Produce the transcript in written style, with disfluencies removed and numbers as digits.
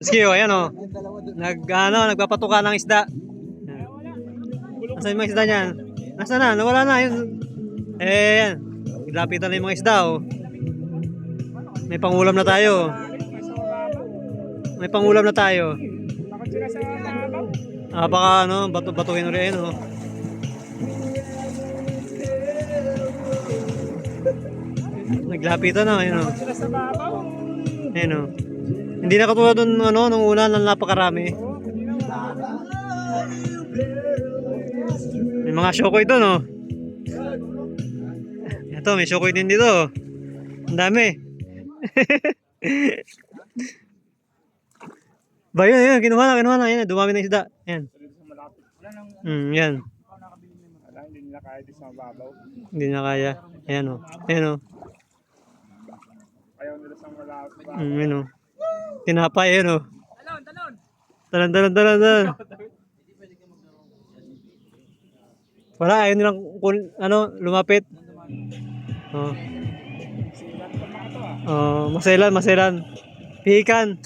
Sige, oh, ayan, oh. Nagpapatuka ng isda. Nasaan yung mga isda niyan? Nasaan na? Nawala na. Yun. Eh, yan. Lapitan na yung mga isda, oh. May pangulam na tayo. May pangulam na tayo. Baka ano, batuhin ulit, oh. Naglapitan na, ayun, oh. Ayun, oh. Hindi na katulad nung ano, nung una na napakarami. May mga shokoy doon, oh. Ito, may shokoy din dito, oh. Ang dami. Ba, yun, kinuha na. Yan, dumami na isda. Yan. Yan. Hindi nila kaya di sa mababaw. Hindi na kaya. Ayan, oh. Ayan, oh. Ayaw nila sa mababaw. Ayan, oh. Tinapay, ayan, oh. Talon. Wala, ayaw nilang lumapit. Oh. Maselan. Pihikan.